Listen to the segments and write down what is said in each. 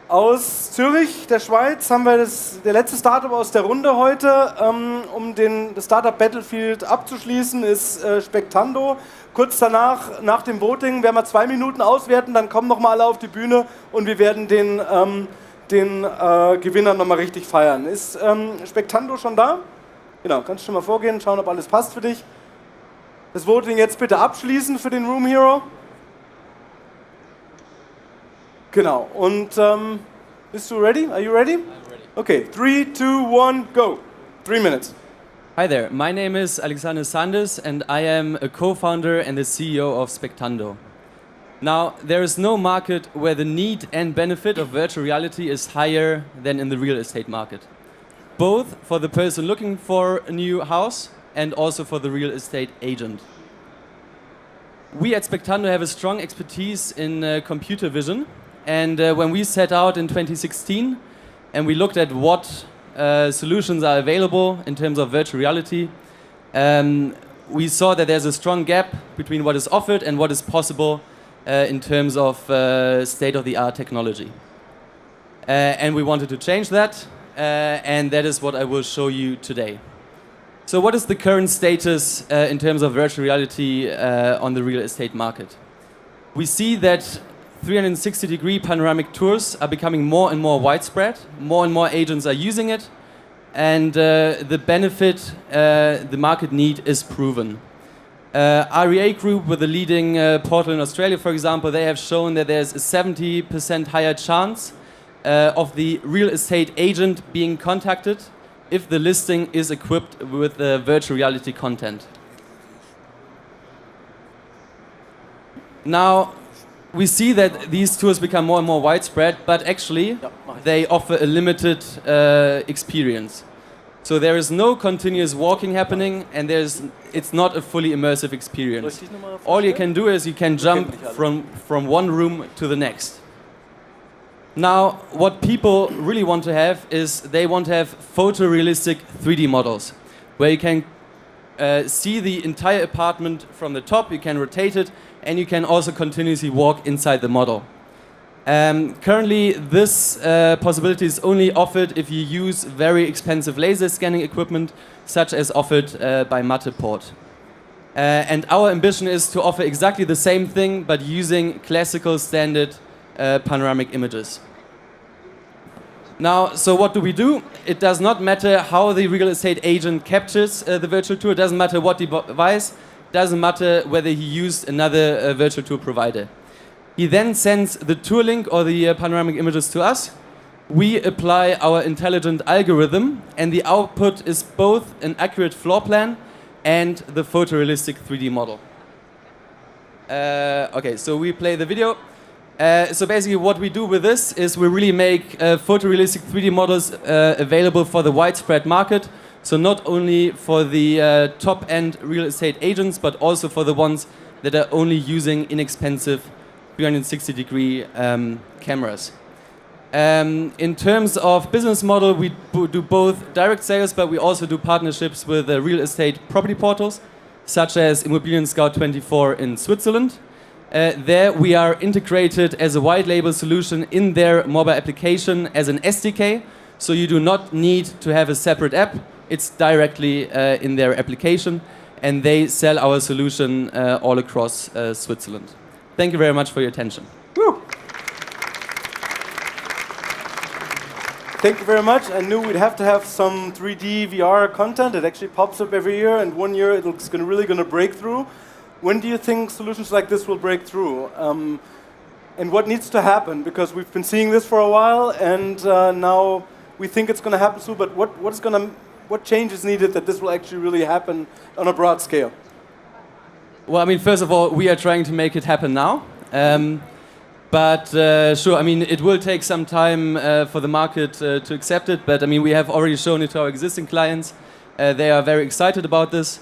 Aus Zürich, der Schweiz, haben wir der letzte Startup aus der Runde heute. Das Startup Battlefield abzuschließen, ist Spectando. Kurz danach, nach dem Voting, werden wir 2 Minuten auswerten, dann kommen nochmal alle auf die Bühne und wir werden den Gewinner nochmal richtig feiern. Ist Spectando schon da? Genau, kannst du schon mal vorgehen, schauen, ob alles passt für dich. Das Voting jetzt bitte abschließen für den Room Hero. Genau, und bist du ready? Are you ready? I'm ready. Okay, 3, 2, 1, go. 3 minutes. Hi there, my name is Alexander Sanders and I am a co-founder and the CEO of Spectando. Now, there is no market where the need and benefit of virtual reality is higher than in the real estate market. Both for the person looking for a new house and also for the real estate agent. We at Spectando have a strong expertise in computer vision. And when we set out in 2016 and we looked at what solutions are available in terms of virtual reality, we saw that there's a strong gap between what is offered and what is possible in terms of state-of-the-art technology. And we wanted to change that, and that is what I will show you today. So what is the current status in terms of virtual reality on the real estate market? We see that 360-degree panoramic tours are becoming more and more widespread. More and more agents are using it. And the benefit, the market need is proven. REA Group, with the leading portal in Australia, for example, they have shown that there's a 70% higher chance of the real estate agent being contacted if the listing is equipped with virtual reality content. Now, we see that these tours become more and more widespread, but actually they offer a limited experience. So there is no continuous walking happening, and it's not a fully immersive experience. All you can do is you can jump from one room to the next. Now, what people really want to have is they want to have photorealistic 3D models, where you can see the entire apartment from the top, you can rotate it, and you can also continuously walk inside the model. Currently, this possibility is only offered if you use very expensive laser scanning equipment, such as offered by Matterport. And our ambition is to offer exactly the same thing, but using classical standard panoramic images. Now, so what do we do? It does not matter how the real estate agent captures the virtual tour, it doesn't matter what device, doesn't matter whether he used another virtual tour provider. He then sends the tour link or the panoramic images to us. We apply our intelligent algorithm, and the output is both an accurate floor plan and the photorealistic 3D model. Okay, so we play the video. So basically what we do with this is we really make photorealistic 3D models available for the widespread market. So not only for the top-end real estate agents, but also for the ones that are only using inexpensive 360-degree cameras. In terms of business model, we do both direct sales, but we also do partnerships with real estate property portals, such as Immobilien Scout 24 in Switzerland. There we are integrated as a white label solution in their mobile application as an SDK, so you do not need to have a separate app. It's directly in their application, and they sell our solution all across Switzerland. Thank you very much for your attention. Woo. Thank you very much. I knew we'd have to have some 3D VR content. It actually pops up every year, and one year it's really going to break through. When do you think solutions like this will break through? And what needs to happen? Because we've been seeing this for a while, and now we think it's going to happen soon. But what change is needed that this will actually really happen on a broad scale? Well, I mean, first of all, we are trying to make it happen now. But sure, I mean, it will take some time for the market to accept it. But I mean, we have already shown it to our existing clients. They are very excited about this.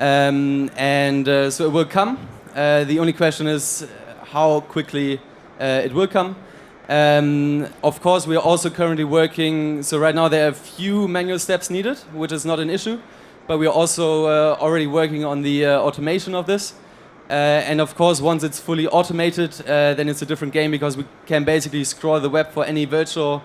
So it will come. The only question is how quickly it will come. Of course, we are also currently working, so right now there are a few manual steps needed, which is not an issue, but we are also already working on the automation of this. And of course, once it's fully automated, then it's a different game because we can basically scroll the web for any virtual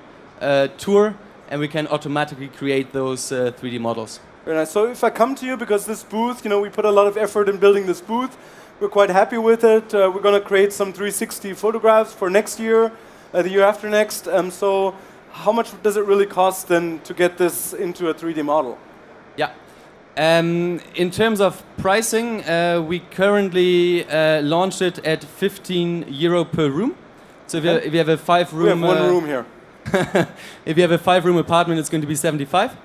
tour, and we can automatically create those 3D models. Very nice. So if I come to you, because this booth, we put a lot of effort in building this booth, we're quite happy with it. We're going to create some 360 photographs for next year, the year after next. So how much does it really cost then to get this into a 3D model? Yeah. In terms of pricing, we currently launched it at €15 per room. So if you have a 5-room... We have one room here. If you have a 5-room apartment, it's going to be 75.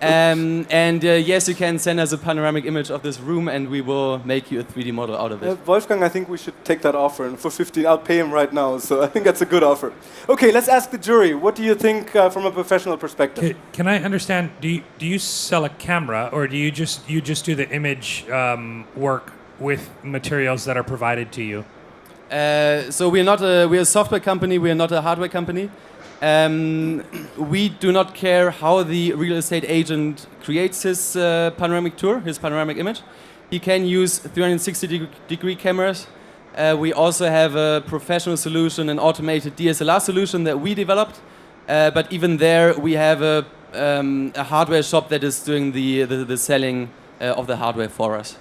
Yes, you can send us a panoramic image of this room and we will make you a 3D model out of it. Wolfgang, I think we should take that offer, and for 15, I'll pay him right now, so I think that's a good offer. Okay, let's ask the jury. What do you think from a professional perspective? Can I understand, do you sell a camera, or do you just do the image work with materials that are provided to you? So we're a software company, we are not a hardware company. We do not care how the real estate agent creates his panoramic tour, his panoramic image. He can use 360-degree cameras. We also have a professional solution, an automated DSLR solution that we developed. But even there, we have a hardware shop that is doing the selling of the hardware for us.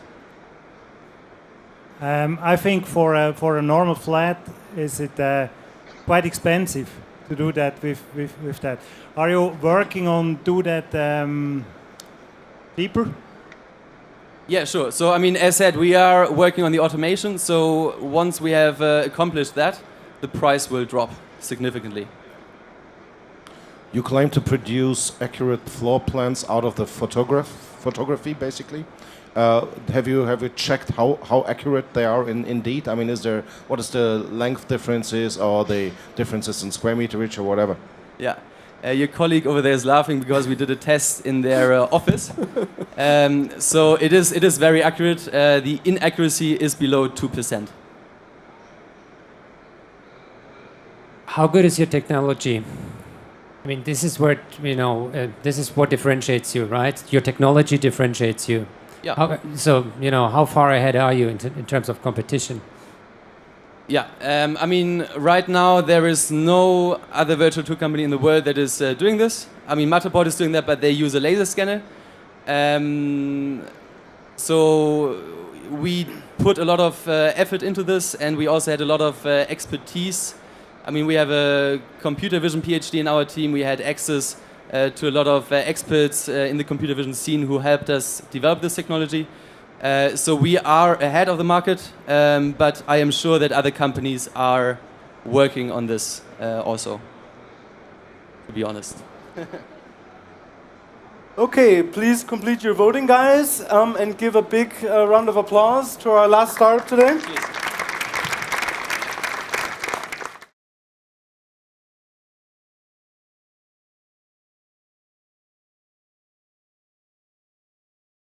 I think for a normal flat, is it quite expensive to do that with that? Are you working on do that deeper? Yeah, sure. So, I mean, as said, we are working on the automation. So once we have accomplished that, the price will drop significantly. You claim to produce accurate floor plans out of the photography, basically. Have you checked how accurate they are indeed? I mean, what is the length differences or the differences in square meterage or whatever? Yeah. Your colleague over there is laughing because we did a test in their office. So it is very accurate. The inaccuracy is below 2%. How good is your technology? I mean, this is where, this is what differentiates you, right? Your technology differentiates you. Yeah. How far ahead are you in terms of competition? Yeah, I mean, right now there is no other virtual tour company in the world that is doing this. I mean, Matterport is doing that, but they use a laser scanner. So we put a lot of effort into this, and we also had a lot of expertise. I mean, we have a computer vision PhD in our team. We had access to a lot of experts in the computer vision scene who helped us develop this technology. So we are ahead of the market, but I am sure that other companies are working on this also, to be honest. Okay, please complete your voting, guys, and give a big round of applause to our last startup today.